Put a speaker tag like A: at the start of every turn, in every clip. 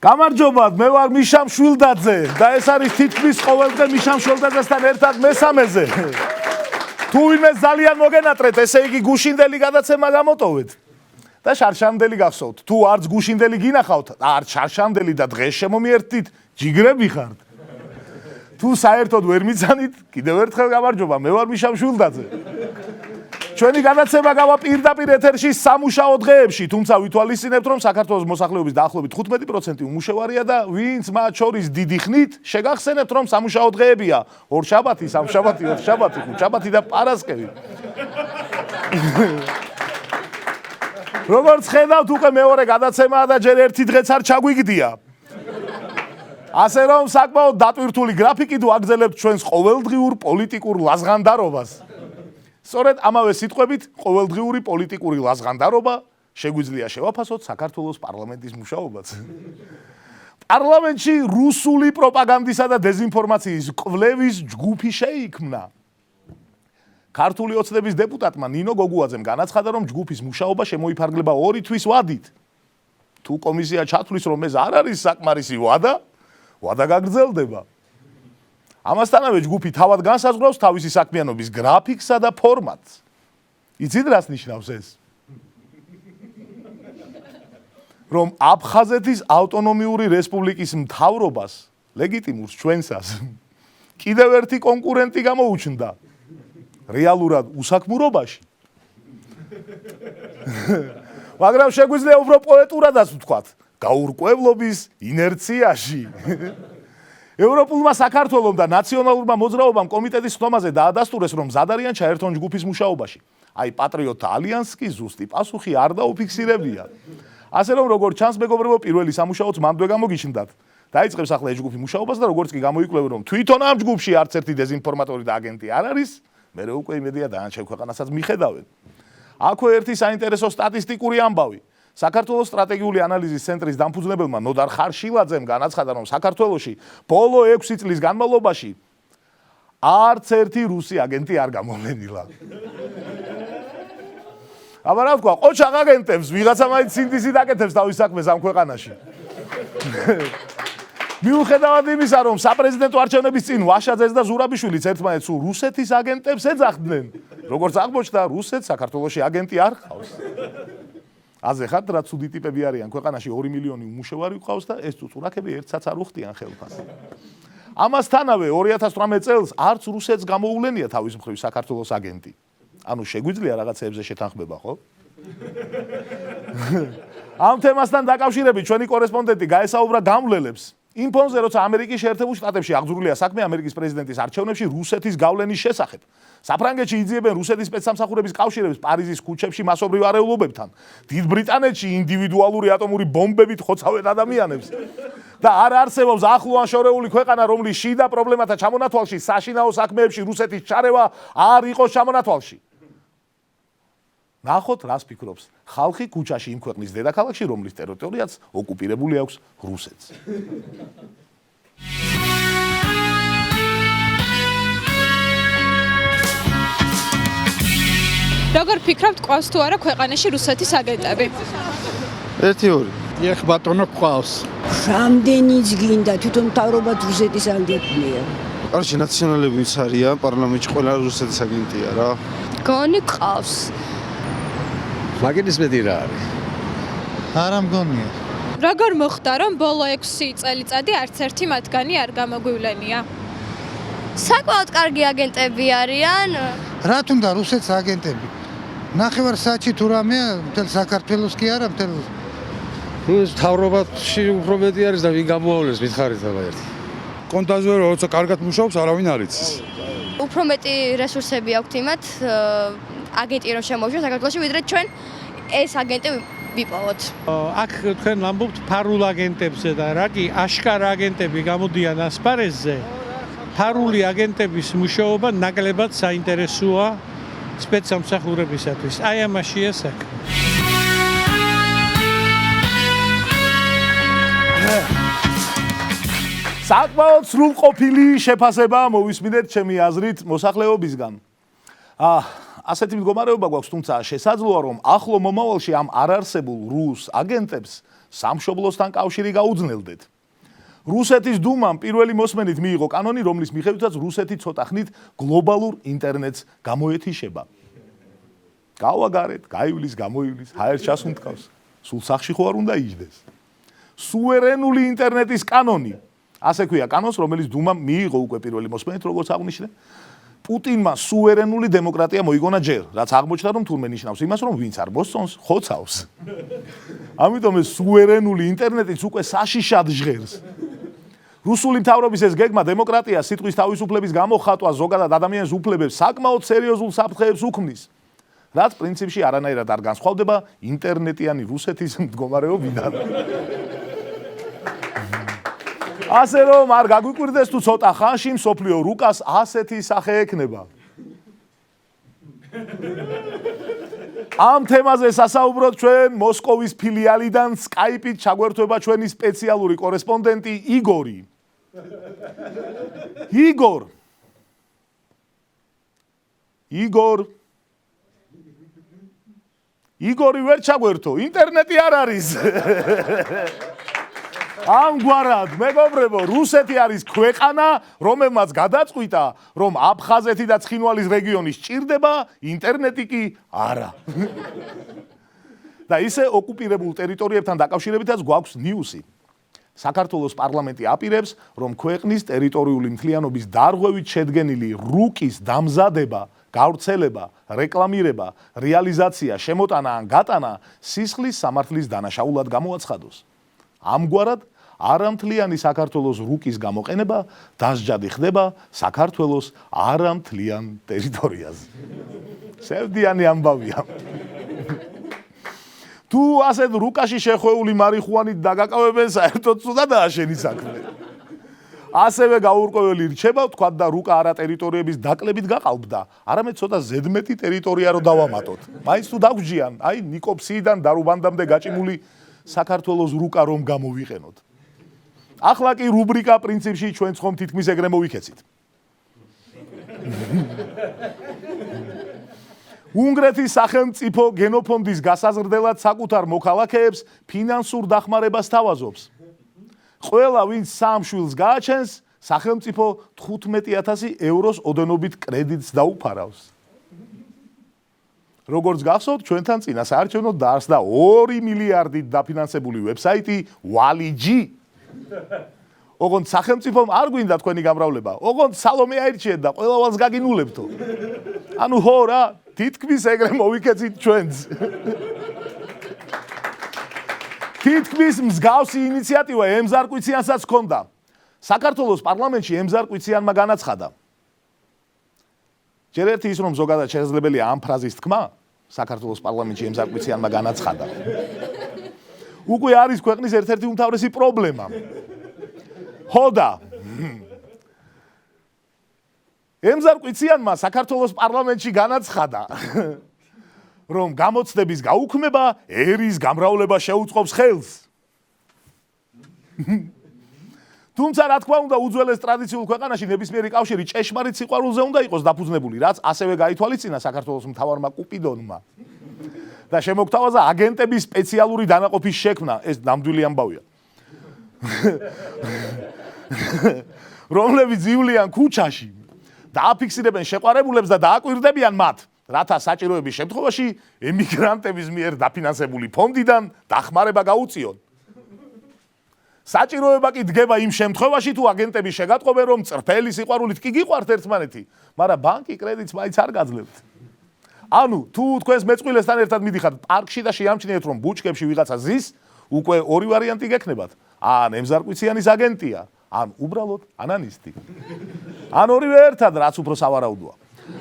A: გამარჯობათ, მე ვარ მიშამ შვილდაძე და ეს არის თითქმის ყოველდღე მიშამ შვილდაძესთან ერთად მესამეზე. თუ ვინმე ძალიან მოგენატრეთ, ესე იგი გუშინდელი გადაცემა გამოტოვეთ და შარშამდელი გახსოვთ. თუ არც გუშინდელი გინახავთ, არც შარშამდელი და დღეს შემომიერთდით, ჯიგრები ხართ. თუ საერთოდ ვერ მიცანით, კიდევ ერთხელ გამარჯობა, მე ვარ მიშამ შვილდაძე. ჩვენი გადაცემა გავა პირდაპირ ეთერში სამუშაო დღეებში, თუმცა ვითვალისწინებთ, რომ საქართველოს მოსახლეობის დაახლოებით 15% უმუშევარია და ვინც მათ შორის დიდი ხნით შეგახსენებთ, რომ სამუშაო დღეებია ორშაბათი, სამშაბათი, ოთხშაბათი, ხუთშაბათი და პარასკევი. როგორც ხედავთ, უკვე მეორე გადაცემაა და ჯერ ერთი დღეც არ ჩაგვიგდია. ასე რომ საკმაოდ დატვირთული გრაფიკით ვაგრძელებთ ჩვენს ყოველდღიურ პოლიტიკურ ლაზღანდარობას. სწორედ ამავე სიტყვებით, ყოველდღიური პოლიტიკური ლაზღანდარობა შეგვიძლია შევაფასოთ საქართველოს პარლამენტის მუშაობაც. პარლამენტში რუსული პროპაგანდისა და დეზინფორმაციის კვლევის ჯგუფი შეიქმნა. ქართული ოცნების დეპუტატმა ნინო გოგუაძემ განაცხადა, რომ ჯგუფის მუშაობა შემოიფარგლება 2 თვის ვადით. თუ კომისია ჩათვლის, რომ ეს არ არის საკმარისი ვადა გაგრძელდება. ამასთანავე ჯგუფი თავად განსაზღვრავს თავისი საქმიანობის გრაფიკსა და ფორმატს. იცით რას ნიშნავს ეს? რომ აფხაზეთის ავტონომიური რესპუბლიკის მთავრობას, ლეგიტიმურს ჩვენსას, კიდევ ერთი კონკურენტი გამოუჩნდა. რეალურად უსაქმურობაში. მაგრამ შეგვიძლია უფრო პოეტურადაც ვთქვათ, გაურკვევლობის ინერციაში. ევროპულმა საქართველომ და ნაციონალურმა მოძრაობამ კომიტეტის ხდომაზე დაადასტურეს, რომ მზად არიან ჩაერთონ ჯგუფის მუშაობაში. აი პატრიოტთა ალიანსს კი ზუსტი პასუხი არ დაუფიქსირებია. ასე რომ როგორც ჩანს, მეგობრებო, პირველი სამუშაოც მანდვე გამოგიჩნდათ. დაიწყებს ახლა ეს ჯგუფი მუშაობას და როგორც კი გამოიკვლევენ, რომ თვითონ ამ ჯგუფში არც ერთი დეზინფორმატორი და აგენტი არ არის, მერე უკვე იმედია დანარჩენ ქვეყანასაც მიხედავენ. აქვე ერთი საინტერესო სტატისტიკური ამბავი. საქართველოს სტრატეგიული ანალიზის ცენტრის დამფუძნებელმა ნოდარ ხარშილაძემ განაცხადა, რომ საქართველოში ბოლო 6 წლის განმავლობაში არც ერთი რუსი აგენტი არ გამოვლენილა. აბა რა ვთქვა, ყოჩაღ აგენტებს ვიღაცა მაინც სინდისი დაკეთებს თავის საქმეს ამ ქვეყანაში. მიუხედავად იმისა, რომ საპრეზიდენტო არჩევნების წინ ვაშაძეს და ზურაბიშვილიც ერთმანეთს რუსეთის აგენტებს ეძახდნენ, როგორც აღმოჩნდა, რუსეთს საქართველოში აგენტი არ ყავს. აზე ხართ, რა ცუდი ტიპები არიან, ქვეყანაში 2 მილიონი უმუშევარი ყავს და ეს წუწურაკები ერთსაც არ უხდიან ხელფას. ამასთანავე 2018 წელს არც რუსეთს გამოუვლენია თავის მხრივ საქართველოს აგენტი. ანუ შეგვიძლია რაღაცეებზე შეთანხმება, ხო? ამ თემასთან დაკავშირებით ჩვენი კორესპონდენტი გაესაუბრა გამვლელებს. იმ ფონზე, როცა ამერიკის შეერთებულ შტატებში აღძრულია საქმე ამერიკის პრეზიდენტის არჩევნებში რუსეთის გავლენის შესახებ. საფრანგეთში იძიებენ რუსეთის სპეცსამსახურების კავშირებს პარიზის ქუჩებში მასობრივ არეულობებთან. დიდ ბრიტანეთში ინდივიდუალური ატომური ბომბებით ხოცავენ ადამიანებს. და არ არსებობს ახლო ან შორეული ქვეყანა, რომლის შიდა პრობლემათა ჩამონათვალში საშინაო საქმეებში რუსეთის ჩარევა არ იყოს ჩამონათვალში. ნახოთ, რას ფიქრობს ხალხი ქუჩაში იმ ქვეყნის დედაქალაქში, რომლის ტერიტორიაც ოკუპირებული აქვს რუსეთს.
B: როგორ ფიქრობთ, ყავს თუ არა ქვეყანაში რუსეთის აგენტები?
C: 1-2.
D: ეხ ბატონო ყავს.
E: რამდენიც გინდა თვითონ მთავრობაც რუსეთის აგენტია.
C: კარში ნაციონალები ვინც არიან, პარლამენტში ყველა რუსეთის აგენტია რა.
B: გონი ყავს.
D: მაგის მეტი რა არის? არა მგონია.
B: როგორ მოხდა, რომ ბოლო 6 წელიწადი არც ერთი მათგანი არ გამოგვივლენია?
F: საკმაოდ კარგი აგენტები არიან.
G: რა თუნდა რუსეთის აგენტები? ნახევარსაათში თუ რამეა, მთელ საქართველოს კი არა, მთელ
D: ეს მთავრობაში უფრო მეტი არის და ვინ გამოავლენს მითხარით აბა ერთი.
H: კონტაზე როცა კარგად მუშაობს, არავინ არ იცის.
F: უფრო მეტი რესურსები აქვთ იმათ, აგენტი რომ შემოვიდეს საქართველოში, ვიდრე ჩვენ ეს აგენტი ვიპოვოთ.
I: აქ თქვენ ვამბობთ ფარულ აგენტებზე და რა კი აშკარა აგენტები გამოდიან ასპარეზზე. ფარული აგენტების მუშაობა ნაკლებად საინტერესოა სპეცსამსახურებისათვის. აი ამაშია საქმე.
A: საკმაოდ სრულყოფილი შეფასება მოვისმინეთ ჩემი აზრით მოსახლეობისგან. ასეთი მდგომარეობა გვაქვს, თუმცა შესაძლოა, რომ ახლო მომავალში ამ არარსებულ რუს აგენტებს სამშობლოსთან კავშირი გაუძნელდეთ. რუსეთის დუმამ პირველი მოსმენით მიიღო კანონი, რომლის მიხედვითაც რუსეთი ცოტა ხნით გლობალურ ინტერნეტს გამოეთიშება. გავაგარეთ, გაივლის, გამოივლის, ჰაერს ჩასუნთქავს. სულ სახში ხო არ უნდა იჯდეს. სუვერენული ინტერნეტის კანონი. ასე ქვია კანონს, რომელიც დუმამ მიიღო უკვე პირველი მოსმენით, როგორც აღნიშნე. პუტინმა სუვერენული დემოკრატია მოიგონა ჯერ, რაც აღმოჩნდა, რომ თურმე ნიშნავს იმას, რომ ვინც არ მოსწონს, ხოცავს. ამიტომ ეს სუვერენული ინტერნეტიც უკვე საშიშად ჟღერს. რუსული მთავრობის ეს გეგმა დემოკრატია სიტყვის თავისუფლების გამოხატვა ზოგადად ადამიანის უფლებებს საკმაოდ სერიოზულ საფრთხეებს უქმნის. რაც პრინციპში არანაირად არ განსხვავდება ინტერნეტიანი რუსეთის მდგომარეობიდან. ასე რომ არ გაგვიკვირდეს თუ ცოტა ხანში მსოფლიო რუკას ასეთი სახე ექნება. ამ თემაზე სასაუბროდ ჩვენ მოსკოვის ფილიალიდან სკაიპით ჩაგვერთვება ჩვენი სპეციალური კორესპონდენტი იგორი. იგორი ვერ ჩაგვერთო, ინტერნეტი არ არის. ამგვარად, მეგობრებო, რუსეთი არის ქვეყანა, რომელმაც გადაწყვიტა, რომ აფხაზეთი და ცხინვალის რეგიონი სჭირდება, ინტერნეტი კი არა. და ისე ოკუპირებულ ტერიტორიებთან დაკავშირებითაც გვაქვს ნიუსი. საქართველოს პარლამენტი აპირებს, რომ ქვეყნის ტერიტორიული მთლიანობის დარღვევით შედგენილი რუკის დამზადება, გავრცელება, რეკლამირება, რეალიზაცია, შემოტანა ან გატანა სისხლის სამართლის დანაშაულად გამოაცხადოს. ამგვარად, არამთლიანი საქართველოს რუკის გამოყენება დასჯადი ხდება საქართველოს არამთლიან ტერიტორიაზე. სევდიანი ამბავია. თუ ასეთ რუკაში შეხვეული მარიხუანით დაგაკავებენ, საერთოდ ცუდადაა შენი საქმე. ასევე გაურკვეველი რჩება, თქვა და რუკა არა ტერიტორიების დაკლებით გაყალბდა, არამედ ცოტა ზედმეტი ტერიტორია რო დავამატოთ. მაინც თუ დაგვჯიან, აი ნიკოფსიიდან დარუბანდამდე გაჭიმული საქართველოს რუკა რომ გამოვიყენოთ. ახლა კი რუბრიკა პრინციპში ჩვენ ხომ თითქმის ეგრე მოვიქეცით. უნგრეთის სახელმწიფო გენოფონდის გასაზრდელად საკუთარ მოქალაქეებს ფინანსურ დახმარებას თავაზობს. ყველა ვინც 3 შვილს გააჩენს, სახელმწიფო 15,000 ევროს ოდენობით კრედიტს დაუფარავს. როგორც გახსოვთ, ჩვენთან წინა საარჩევნო დაარსდა 2 მილიარდით დაფინანსებული ვებსაიტი ვალიჯი. ოღონდ სახელმწიფომ არ გვინდა თქვენი გამრავლება. ოღონდ სალომე აირჩიეთ და ყველა ვალს გაგინულებთო. ანუ ხო რა, თითქმის ეგრე მოვიქეცით ჩვენც. თითქმის მსგავსი ინიციატივა ემზარკვიციანსაც ჰქონდა. საქართველოს პარლამენტში ემზარკვიციანმა განაცხადა. ჯერ ერთი ის, რომ ზოგადად შესაძლებელია ამ ფრაზის თქმა, საქართველოს პარლამენტში ემზარკვიციანმა განაცხადა. უკვე არის ქვეყნის ერთ-ერთი უმთავრესი პრობლემა. ხოდა ემზარკვიციანმა საქართველოს პარლამენტში განაცხადა, რომ გამოცდების გაუქმება ერის გამრავლება შეუწყობს ხელს. თუმცა რა თქმა უნდა, უძველეს ტრადიციულ ქვეყანაში ნებისმიერი კავშირი ჭეშმარიტ სიყვარულზე უნდა იყოს დაფუძნებული, რაც ასევე გაითვალისწინა საქართველოს მთავარმა კუპიდონმა. და შემოგთავაზა აგენტების სპეციალური დანაყოფის შექმნა, ეს ნამდვილი ამბავია. რომლებიც ივლიან ქუჩაში და აფიქსირებენ შეყვარებულებს და დააკვირდებიან მათ, რათა საჭიროების შემთხვევაში ემიგრანტების მიერ დაფინანსებული ფონდიდან დახმარება გაუწიონ. საჭიროება კი დგება იმ შემთხვევაში, თუ აგენტები შეგატყობენ, რომ წრფელი სიყვარულით კი გიყვართ ერთმანეთი, მაგრამ ბანკი კრედიტს მაინც არ გაძლევთ. ანუ თუ თქვენს მეწყვილესთან ერთად მიდიხართ პარკში და შეამჩნიეთ, რომ ბუჩქებში ვიღაცა ზის, უკვე ორი ვარიანტი გექნებათ. ან ემზარკვიციანის აგენტია, ან უბრალოდ ანანისტი. ან ორივე ერთად, რაც უფრო სავარაუდოა.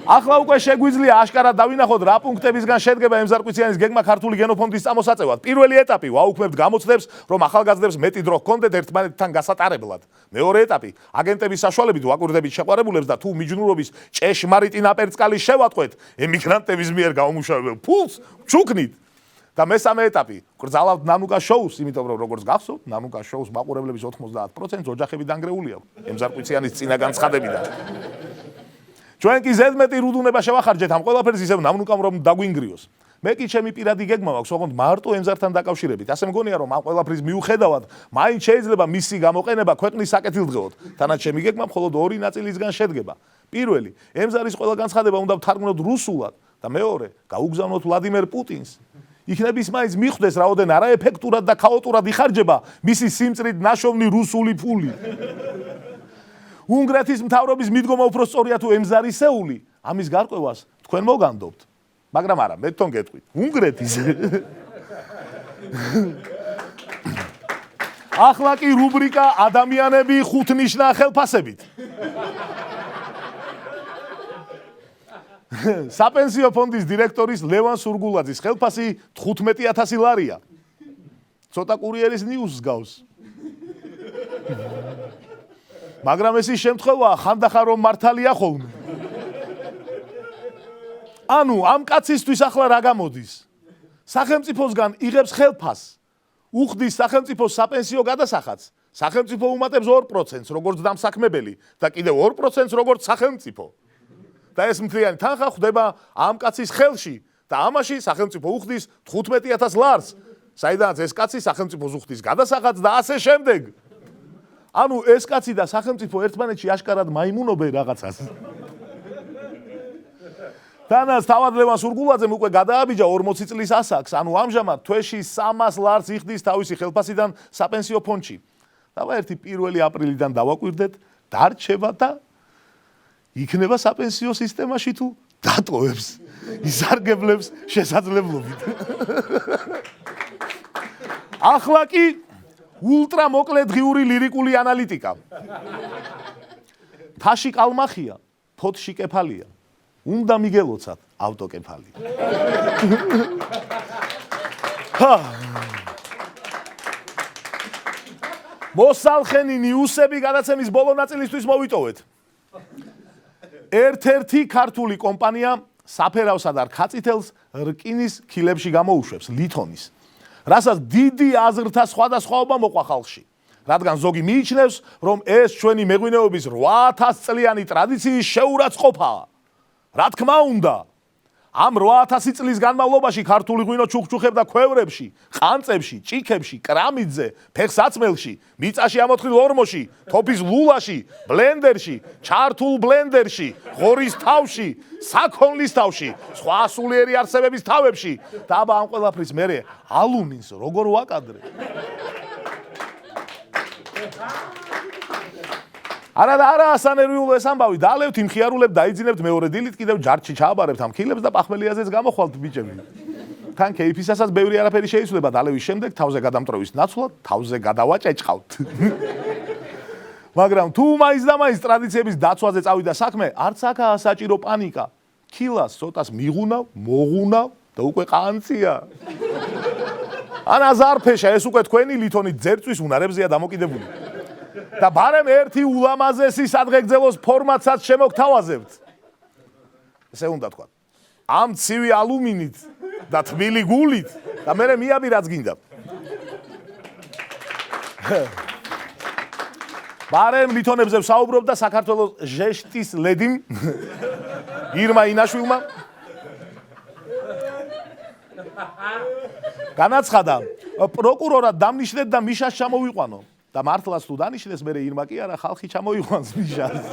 A: ახლა უკვე შეგვიძლია აშკარად დავინახოთ, რა პუნქტებისგან შედგება ემზარკვიციანის გეგმა ქართული გენოფონდის წამოსაწევად. პირველი ეტაპი ვაუქმებთ გამოცდებს, რომ ახალგაზრდებს მეტი დრო ჰქონდეთ ერთმანეთთან გასატარებლად. მეორე ეტაპი აგენტების საშუალებით ვაკვირდებით შეყვარებულებს და თუ მიჯნურობის ჭეშმარიტი ნაპერწკალი შევატყვეთ ემიგრანტების მიერ გაუმუშავებელ ფულს ჩუქნით. და მესამე ეტაპი გრძალავთ ნანუკა შოუს, იმიტომ რომ როგორც გახსოვთ, ნანუკა შოუს მაყურებლების 90% ოჯახები დანგრეული აქვს ემზარკვიციანის წინა განცხადებიდან. ჩვენ კი ზედმეტი რუდუნება შევახარჯეთ ამ ყველაფერს ისევ ნანუკამ რომ დაგვინგრიოს. მე კი ჩემი პირადი გეგმა მაქვს, ოღონდ მარტო ემზართან დაკავშირებით. ასე მგონია, რომ ამ ყველაფრის მიუხედავად, მაინც შეიძლება მისი გამოყენება ქვეყნის საკეთილდღეოდ. თანაც ჩემი გეგმა მხოლოდ ორი ნაწილისგან შედგება. პირველი, ემზარის ყველა განცხადება უნდა ვთარგმნოთ რუსულად და მეორე, გაუგზავნოთ ვლადიმერ პუტინს. იქნების მაინც მიხვდეს რაოდენ არაეფექტურად და ქაოტურად იხარჯება მისი სიმწრით ნაშოვნი რუსული ფული. უნგრეთის მთავრობის მიდგომა უფრო სწორია თუ ემზარისეული, ამის გარკვევას თქვენ მოგანდობთ. მაგრამ არა, მე თვითონ გეტყვით. უნგრეთის. ახლა კი რუბრიკა ადამიანები ხუთნიშნა ხელფასებით. საპენსიო ფონდის დირექტორის ლევან სურგულაძის ხელფასი 15,000 ლარია. ცოტა კურიერის ნიუსს გავს. მაგრამ ეს ის შემთხვევაა, ხანდახან რომ მართალია ხოლმე. ანუ ამ კაცისთვის ახლა რა გამოდის? სახელმწიფოსგან იღებს ხელფასს. უხდის სახელმწიფოს საპენსიო გადასახადს. სახელმწიფო უმატებს 2%, როგორც დამსაქმებელი და კიდევ 2% როგორც სახელმწიფო. და ეს მთლიანი თანხა ხვდება ამ კაცის ხელში და ამაში სახელმწიფო უხდის 15,000 ლარს, საიდანაც ეს კაცი სახელმწიფოს უხდის გადასახადს და ასე შემდეგ. ანუ ეს კაცი და სახელმწიფო ერთმანეთში აშკარად მაიმუნობენ რაღაცას. თანაც თავად ლევან სურგულაძემ უკვე გადააბიჯა 40 წლის ასაკს, ანუ ამჟამად თვეში 300 ლარს იხდის თავისი ხელფასიდან საპენსიო ფონდში. დავაერთი 1 აპრილიდან დავაკვირდეთ, დარჩება და იქნება საპენსიო სისტემაში თუ დატოვებს, ისარგებლებს შესაძლებლობით. ახლა კი ულტრა მოკლე დღიური ლირიკული ანალიტიკა. თაში კალმახია, ფოთში კეფალია. უნდა მიგელოცათ ავტოკეფალი. მოსალხენი ნიუსები გადაცემის ბოლო ნაწილისთვის მოვიტოვეთ. ერთ-ერთი ქართული კომპანია საფერავსა და რქაწითელს რკინის ქილებში გამოუშვებს, ლითონის. რასაც დიდი აზრთა სხვადასხვაობა მოყვა ხალხში. რადგან ზოგი მიიჩნევს, რომ ეს ჩვენი მეღვინეობის 8000 წლიანი ტრადიციის შეურაცხყოფაა. რა თქმა უნდა, ამ 8000 წლის განმავლობაში ქართული ღვინო ჩუხჩუხებდა ქვევრებში, ყანწებში, ჭიქებში, კრამიდზე, ფეხსაცმელში, მიწაში ამოთხილ ორმოში, თოფის ლულაში, ბლენდერში, ჩართულ ბლენდერში, ღორის თავში, საქონლის თავში, სხვა სულიერი არსებების თავებში და აბა ამ ყველაფრის მერე ალუმინს როგორ ვაკადრე? არა და არა ასანერვიულო ეს ამბავი, დაალევთ იმ ხიარულებ დაიძინებთ მეორე დილით კიდევ ჯარჯში ჩააბარებთ ამ ხილებს და პახმელიაზეც გამოხვალთ ბიჭები. თან კეიფისასაც ბევრი არაფერი შეიცვლება დალევის შემდეგ თავზე გადამტროვის ნაცვლად თავზე გადავაჭეჭყავთ. მაგრამ თუ მაინც და მაინც ტრადიციების დაცვაზე წავიდა საქმე, არც აქაა საჭირო პანიკა. ქილას ცოტას მიღუნავ, მოღუნავ და უკვე ყანწია. ანა ზარფეშა ეს უკვე თქვენი ლითონით ძერწვის უნარებზეა დამოკიდებული. და ბარემ ერთი ულამაზესი სადღეგრძელოს ფორმატსაც შემოგთავაზებთ. ესე უნდა თქვა. ამ ცივი ალუმინით და თბილი გულით და მერე მიაბი რაც გინდა. ბარემ ლითონებზე ვსაუბრობდა საქართველოს ჟეშტის ლედიმ ირმა ინაშვილმა. განაცხადა, პროკურორად დამნიშნეთ და მიშას ჩამოვიყვანო. და მართლაც თუ დანიშნეს, მერე ირმა კი არა, ხალხი ჩამოიყვანს მიშას.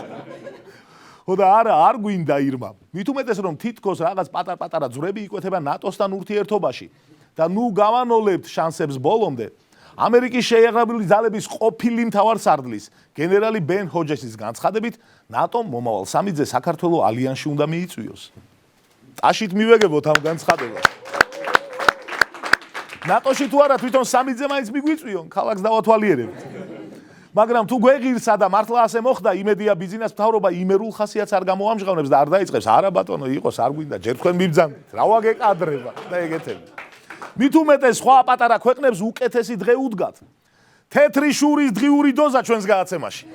A: და არა, არ გვინდა ირმა. მით უმეტეს რომ თითქოს რაღაც პატარ-პატარა ძვრები იკვეთება ნატოსთან ურთიერთობაში. და ნუ გავანოლებთ შანსებს ბოლომდე. ამერიკის შეიარაღებული ძალების ყოფილი მთავარსარდლის გენერალი ბენ ჰოჯესის განცხადებით, ნატომ მომავალ სამი-ძე საქართველოს ალიანსში უნდა მიიწვიოს. ტაშით მივეგებოთ ამ განცხადებას. ნატოში თუ არა თვითონ სამი-ძე მაინც მიგვიწვიონ, ქალაქს დავათვალიერებთ. მაგრამ თუ გვეღირსა და მართლა ასე მოხდა, იმედია ბიზნეს მთავრობა იმერულ ხასიათს არ გამოამჟღავნებს და არ დაიწყებს, არა ბატონო, იყოს არ გვინდა, ჯერ თქვენ მიბძანეთ, რა ვაგეკადრება და ეგეთები. მით უმეტეს სხვა პატარა ქვეყნებს უკეთესი დღე უდგათ. თეთრი შურის დღიური დოზა ჩვენს გადაცემაში.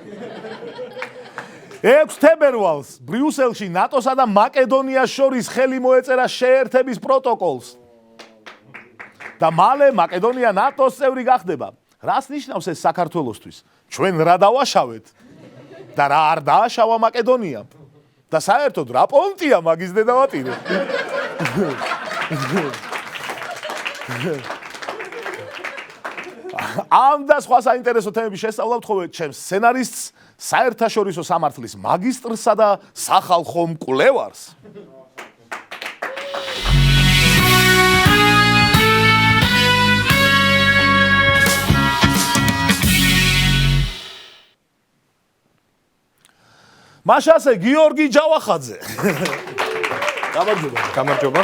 A: 6 თებერვალს ბრიუსელში ნატოსა და მაკედონიას შორის ხელი მოეწერა შეერთების პროტოკოლს. და მალე მაკედონია ნატოს წევრი გახდება. რას ნიშნავს ეს საქართველოსთვის? ჩვენ რა დავაშავეთ და რა არ დააშავა მაკედონია? და საერთოდ რა პონტია მაგის დედავატირე? ამ და სხვა საინტერესო თემების შესწავლა ვთხოვე ჩემს სცენარისტს, საერთაშორისო სამართლის მაგისტრსა და სახალხო მკვლევარს. მაშასე გიორგი ჯავახაძე.
J: გამარჯობა.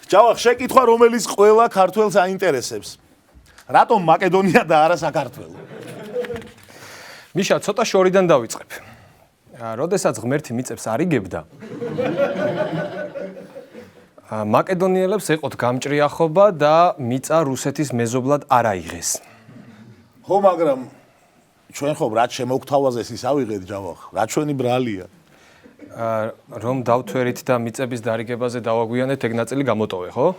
A: ჯავახ, შეკითხვა რომელიც ყველა ქართველს აინტერესებს. რატომ მაკედონია და არა საქართველო?
J: მიშა, ცოტა შორიდან დავიწყებ. როდესაც ღმერთი მიწებს არიგებდა, მაკედონიელებს ეყოთ გამჭრიახობა და მიწა რუსეთის მეზობლად არ აიღეს.
A: ხო, მაგრამ ჩვენ ხომ რაც შემოგთავაზეს ის ავიღეთ ჯავახ, რა ჩვენი ბრალია.
J: რომ დავთვერით და მიწების დარიგებაზე დავაგვიანეთ, ეგ ნაწილი გამოტოვე, ხო?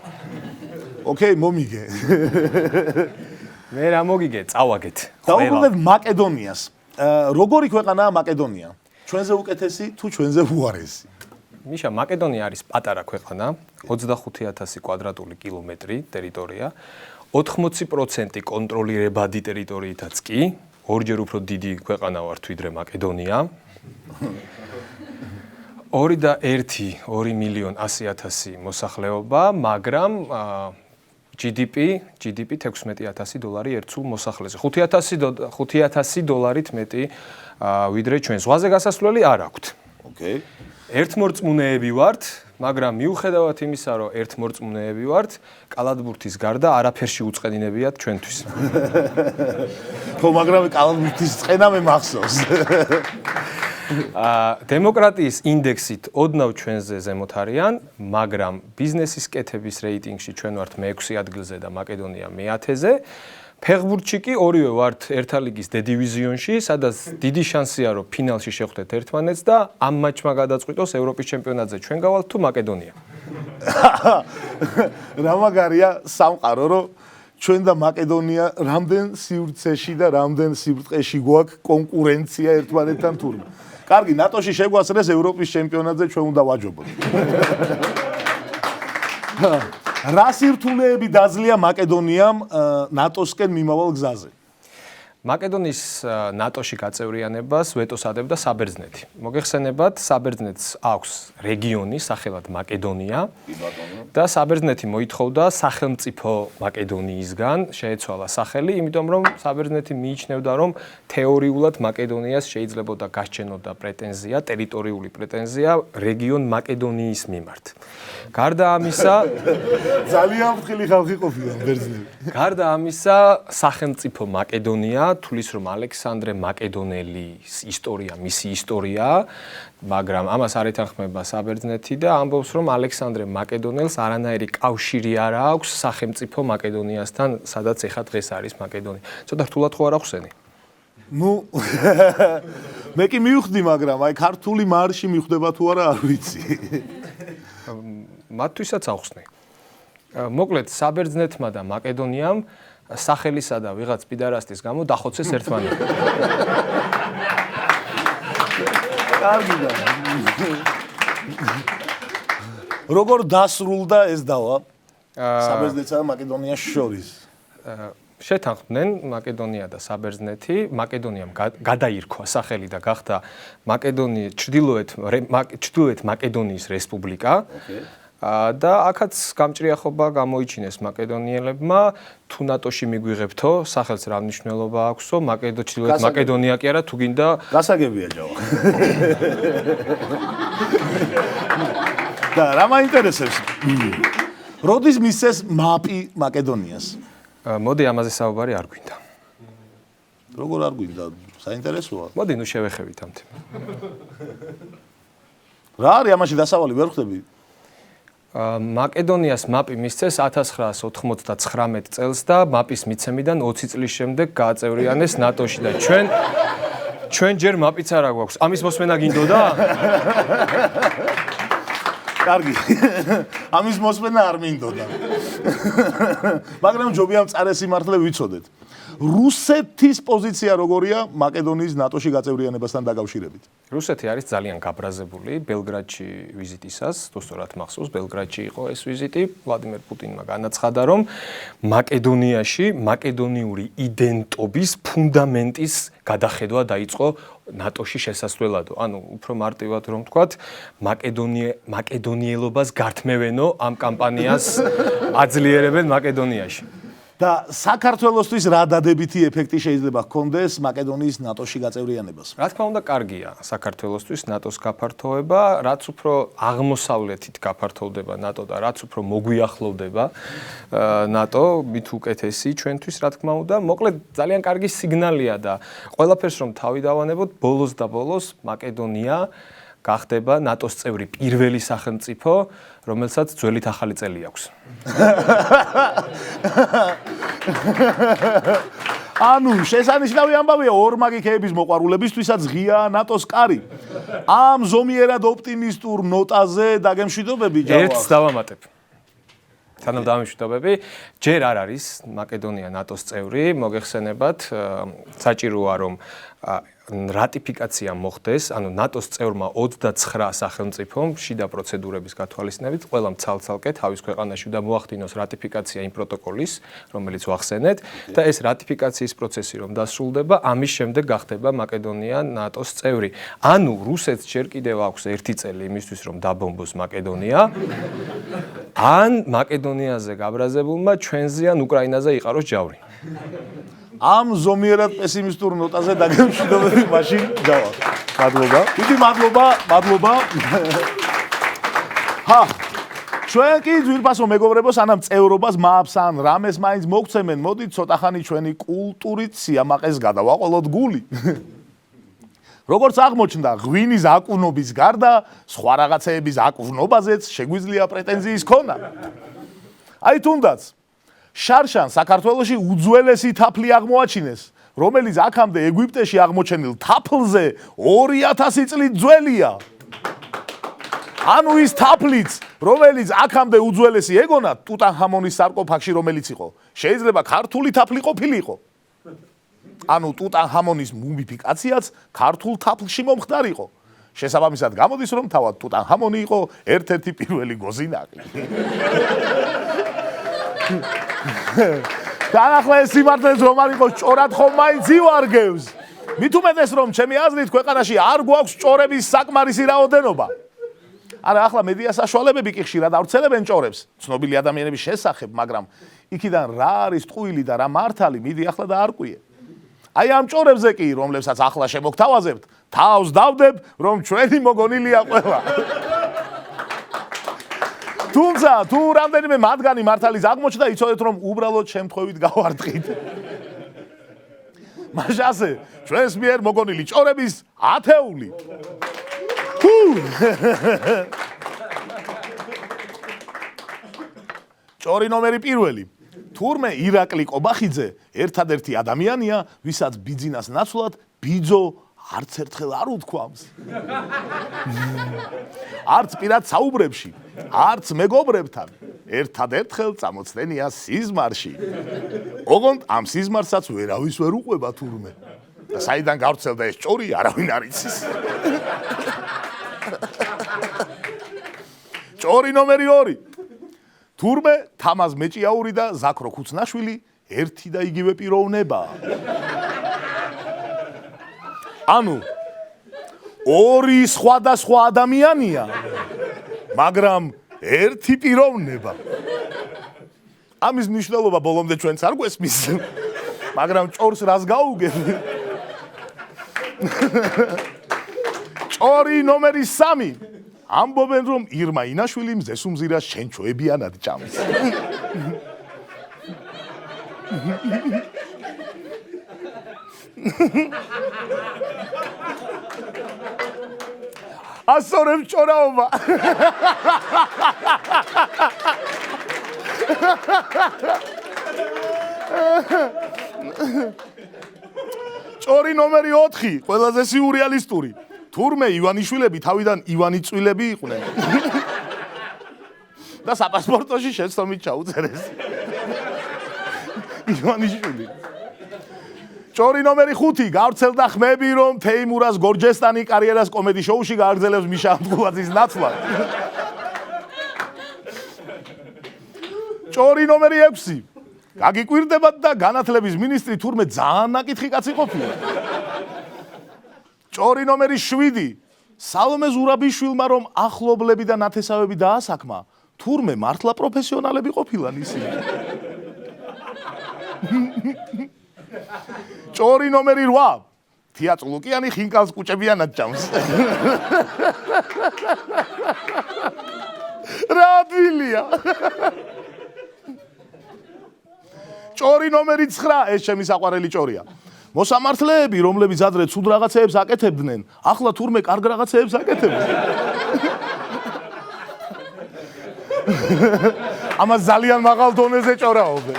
A: ოკეი, მომიგე.
J: მე რა მოგიგე, წავაგეთ.
A: დავუბრუნდეთ მაკედონიას. როგორი ქვეყანაა მაკედონია? ჩვენზე უკეთესი თუ ჩვენზე უარესი?
J: მიშა, მაკედონია არის პატარა ქვეყანა, 25,000 კვადრატული კილომეტრი ტერიტორია, 80% კონტროლირებადი ტერიტორიითაც კი, ორჯერ უფრო დიდი ქვეყანა ვართ ვიდრე მაკედონია. 2,100,000 მოსახლეობა, მაგრამ GDP $16,000 ერთსულ მოსახლეზე. $5,000 მეტი ვიდრე ჩვენ. ზღვაზე გასასვლელი არ აქვთ.
A: ოკეი.
J: ერთმორწმუნეები ვართ, მაგრამ მიუხედავად იმისა, რომ ერთმორწმუნეები ვართ, კალათბურთის გარდა არაფერში უწყენინებიათ ჩვენთვის.
A: ხო, მაგრამ კალათბურთის წყენა მე მახსოვს.
J: დემოკრატიის ინდექსით ოდნავ ჩვენზე ზემოთ არიან, მაგრამ ბიზნესის კეთების რეიტინგში ჩვენ ვართ მე-6 ადგილზე და მაკედონია მე-10-ზე. ფეხბურთში კი ორივე ვართ ერთა ლიგის დე-დივიზიონში, სადაც დიდი შანსია, რომ ფინალში შევხვდეთ ერთმანეთს და ამ მატჩმა გადაწყვიტოს ევროპის ჩემპიონატზე ჩვენ გავალთ თუ მაკედონია.
A: რა მაგარია სამყარო, რომ ჩვენ და მაკედონია რამდენ სივრცეში და რამდენ სიბრტყეში გვაქვს კონკურენცია ერთმანეთთან თურმე. კარგი, ნატოში შეგვასწრეს ევროპის ჩემპიონატზე ჩვენ უნდა ვაჯობოთ. რა სირთულეები დაძლია მაკედონიამ ნატოსკენ მიმავალ გზაზე?
J: მაკედონიის ნატოში გაწევრიანებას ვეტოს ადებდა საბერძნეთი. მოგეხსენებათ, საბერძნეთს აქვს რეგიონი სახელად მაკედონია და საბერძნეთი მოითხოვდა სახელმწიფო მაკედონიისგან შეეცვალა სახელი, იმიტომ რომ საბერძნეთი მიიჩნევდა, რომ თეორიულად მაკედონიას შეიძლებოდა გასჩენოდა პრეტენზია, ტერიტორიული პრეტენზია რეგიონ მაკედონიის მიმართ. გარდა ამისა,
A: ძალიან ფრთხილი ხალხი ყოფილა ბერძნები.
J: გარდა ამისა, სახელმწიფო მაკედონია თulis რომ ალექსანდრე მაკედონელის ისტორია, მისი ისტორიაა, მაგრამ ამას არ ეთანხმება საბერძნეთი და ამბობს, რომ ალექსანდრე მაკედონელს არანაირი კავშირი არ აქვს სახელმწიფო მაკედონიასთან, სადაც ეხა დღეს არის მაკედონია. ცოტა რთულად ხო არ ახსენი?
A: ნუ მე კი მივხვდი, მაგრამ აი ქართული მარში მივხვდება თუ არა არ ვიცი.
J: მათთვისაც ახსნე. მოკლედ საბერძნეთმა და მაკედონიამ სახელისა და ვიღაც პიდარასტის გამო დახოცეს ერთმანეთს.
A: კარგი და. როგორ დასრულდა ეს დავა საბერძნეთსა და მაკედონიას შორის?
J: შეთანხმდნენ მაკედონია და საბერძნეთი, მაკედონიამ გადაირქვა სახელი და გახდა ჩრდილოეთ მაკედონიის რესპუბლიკა. და აქაც გამჭრიახობა გამოიჩინეს მაკედონიელებმა, თუ ნატოში მიგვიღებთო, სახელს რა მნიშვნელობა აქვსო, ჩრდილოეთ მაკედონია კი არა, თუ გინდა
A: გასაგებია ჯავა. და რა მაინტერესებს? როდის მისცეს მაპი მაკედონიას?
J: მოდი ამაზე საუბარი არ გვინდა.
A: როგორ არ გვინდა? საინტერესოა.
J: მოდი ნუ შევეხებით ამ თემას.
A: რა არის ამაში დასავალი ვერ ხვდები?
J: მაკედონიას მაპი მისცეს 1999 წელს და მაპის მიცემიდან 20 წლის შემდეგ გააწევრიანეს ნატოში და ჩვენ ჯერ მაპიც არა გვაქვს. ამის მოსმენა გინდოდა?
A: კარგი. ამის მოსმენა არ მინდოდა. მაგრამ ჯობია მწარე სიმართლე ვიცოდეთ. რუსეთის პოზიცია როგორია მაკედონიის ნატოში გაწევრიანებასთან დაკავშირებით?
J: რუსეთი არის ძალიან გაბრაზებული ბელგრადში ვიზიტისას, თორსტორად მახსოვს, ბელგრადში იყო ეს ვიზიტი. ვლადიმერ პუტინმა განაცხადა, რომ მაკედონიაში მაკედონიური იდენტობის ფუნდამენტის გადახედვა დაიწყო ნატოში შესასვლელადო. ანუ უფრო მარტივად რომ ვთქვათ, მაკედონიელობას გართმევენო ამ კამპანიას აძლიერებენ მაკედონიაში.
A: და საქართველოსთვის რა დადებითი ეფექტი შეიძლება ჰქონდეს მაკედონიის ნატოში გაწევრიანებას?
J: რა თქმა უნდა, კარგია საქართველოსთვის ნატოს გაფართოება, რაც უფრო აღმოსავლეთით გაფართოვდება ნატო და რაც უფრო მოგვიახლოვდება ნატო, მით უკეთესი ჩვენთვის, რა თქმა უნდა. მოკლედ, ძალიან კარგი სიგნალია და ყველაფერს რომ თავი დავანებოთ, ბოლოს და ბოლოს მაკედონია გახდება ნატოს წევრი პირველი სახელმწიფო, რომელსაც ძველით ახალი წელი აქვს.
A: ანუ შესანიშნავი ამბავია ორმაგი ქეების მოყვარულებისთვისაც ღია ნატოს კარი. ამ ზომიერად ოპტიმისტურ ნოტაზე დაგემშვიდობები ჯავახ.
J: ერთს დავამატებ. სანამ დავამშვიდობები, ჯერ არ არის მაკედონია ნატოს წევრი, მოგეხსენებათ, საჭიროა რომ რატიფიკაცია მოხდეს, ანუ ნატოს წევრმა 29 სახელმწიფომ შიდა პროცედურების გათვალისწინებით, ყველამ ცალ-ცალკე თავის ქვეყანაში უნდა მოახდინოს რატიფიკაცია იმ პროტოკოლის, რომელიც ვახსენეთ, და ეს რატიფიკაციის პროცესი რომ დასრულდება, ამის შემდეგ გახდება მაკედონია ნატოს წევრი. ანუ რუსეთს ჯერ კიდევ აქვს 1 წელი იმისთვის, რომ დაბომბოს მაკედონია, ან მაკედონიაზე გაბრაზებულმა ჩვენზე ან უკრაინაზე იყაროს ჯავრი.
A: ამ ზომიერად პესიმისტურ ნოტაზე დაგემშვიდობები მაშინ ჯავახ. მადლობა. დიდი მადლობა. ჩვენ კი ძვირფასო მეგობრებო, სანამ წევრობას მააფს ან რამეს მაინც მოგცემენ, მოდით ცოტახანი ჩვენი კულტურით სიამაყეს გადავაყოლოთ გული. როგორც აღმოჩნდა, ღვინის აკვნობის გარდა სხვა რაღაცეების აკვნობაზეც შეგვიძლია პრეტენზიის ქონა. აი თუნდაც შარშან საქართველოში უძველესი თაფლი აღმოაჩინეს, რომელიც აქამდე ეგვიპტეში აღმოჩენილ თაფლზე 2000 წლით ძველია. ანუ ის თაფლიც, რომელიც აქამდე უძველესი ეგონა ტუტანხამონის სარკოფაგში, რომელიც იყო, შეიძლება ქართული თაფლი ყოფილიყო. ანუ ტუტანხამონის მუმიფიკაციაც ქართულ თაფლში მომხდარიყო. შესაბამისად გამოდის, რომ თავად ტუტანხამონი იყო ერთ-ერთი პირველი გოზინაყი. განახლა ეს სიმართლეს რომ არ იყოს ჭორად ხომ მაინც ივარგევს. მით უმეტეს რომ ჩემი აზრით ქვეყანაში არ გვაქვს ჭორების საკმარისი რაოდენობა. არა, ახლა მედია საშუალებები კი ხშირად ავრცელებენ ჭორებს ცნობილი ადამიანების შესახებ, მაგრამ იქიდან რა არის ტყუილი და რა მართალი, მიდი ახლა და არკვიე. აი ამ ჭორებზე კი, რომლებსაც ახლა შემოგთავაზებთ, თავს დავდებ, რომ ჩვენი მოგონილია ყველა. თუმცა თუ რამდენიმე მათგანი მართალის აღმოჩნდა, იცოდეთ რომ უბრალოდ შემთხვევით გავარტყით. მაშასე ჩვენს მიერ მოგონილი ჭორების ათეული. ჭორი ნომერი პირველი. თურმე ირაკლი კობახიძე ერთადერთი ადამიანია, ვისაც ბიძინას ნაცვლად ბიძო არც ერთხელ არ უთქვამს. არც პირად საუბრებში, არც მეგობრებთან, ერთადერთხელ წამოცდენია სიზმარში. ოღონდ ამ სიზმარსაც ვერავის ვერ უყვება თურმე. და საიდან გავრცელდა ეს ჭორი, არავინ არ იცის. ჭორი ნომერი 2. თურმე თამაზ მეჭიაური და ზაქრო ქუცნაშვილი ერთი და იგივე პიროვნებაა. ანუ ორი სხვადასხვა ადამიანია, მაგრამ ერთი პიროვნება. ამის მნიშვნელობა ბოლომდე ჩვენც არ გვესმის, მაგრამ ჭორს რას გაუგებ? ჭორი ნომერი 3. ამბობენ რომ ირმა ინაშვილი მზესუმზირას შენჩოებიანად ჭამს. ასორებს ჭორაობა. ჭორი ნომერი 4, ყველაზე სიურეალისტური. თურმე ივანიშვილები თავიდან ივანიწვილები იყვნენ. და საპასპორტოში შეცდომით ჩაუწერეს. ივანიშვილი. ჭორი ნომერი 5 გავრცელდა ხმები, რომ თეიმურას გორჯესტანი კარიერას კომედი შოუში გააგრძელებს მიშა ამტყუაძის ნაცვლად. ჭორი ნომერი 6 გაგიკვირდებათ და განათლების მინისტრი თურმე ძალიან ნაკითხი კაცი ყოფილა. ჭორი ნომერი 7 სალომე ზურაბიშვილმა რომ ახლობლები და ნათესავები დაასაქმა, თურმე მართლა პროფესიონალები ყოფილან ისინი. ჭორი ნომერი 8 თია წულუკიანი ხინკალს კუჭებიანად ჭამს. რა ადგილია. ჭორი ნომერი 9 ეს ჩემი საყვარელი ჭორია. მოსამართლეები, რომლებიც ადრე ცუდ რაღაცეებს აკეთებდნენ, ახლა თურმე კარგ რაღაცეებს აკეთებენ. ამას ძალიან მაღალ დონეზე ჭორაობენ.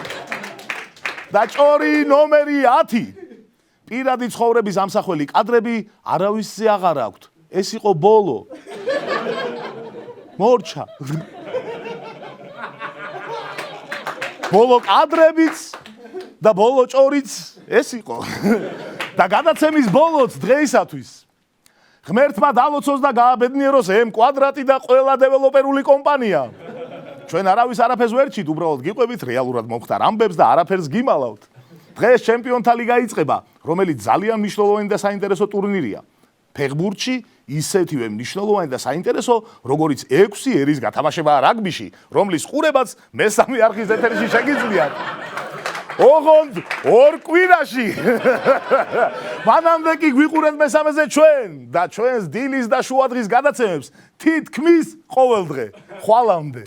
A: და ჭორი ნომერი 10 პირადი ცხოვრების ამსახველი კადრები არავისზე აღარ აქვთ. ეს იყო ბოლო. მორჩა. ბოლო კადრებიც და ბოლო ჭორიც ეს იყო. და გადაცემის ბოლოც დღეისათვის ღმერთმა დალოცოს და გააბედნიეროს M კვადრატი და ყველა დეველოპერული კომპანია. ჩვენ არავის არაფერს ვერ ჩით, უბრალოდ გიყვებით რეალურად მომხდარ ამბებს და არაფერს გიმალავთ. დღეს ჩემპიონთა ლიგა იწყება, რომელიც ძალიან მნიშვნელოვანი და საინტერესო ტურნირია. ფეხბურთში ისეთივე მნიშვნელოვანი და საინტერესო, როგორც 6 ერის გათამაშება რაგბიში, რომლის ყურებაც მესამე არხის ეთერში შეგიძლიათ. ოღონდ ორ კვირაში. მანამდე კი გვიყურეთ მესამეზე ჩვენ და ჩვენს დილის და შუადღის გადაცემებს თითქმის ყოველ დღე. ხვალამდე.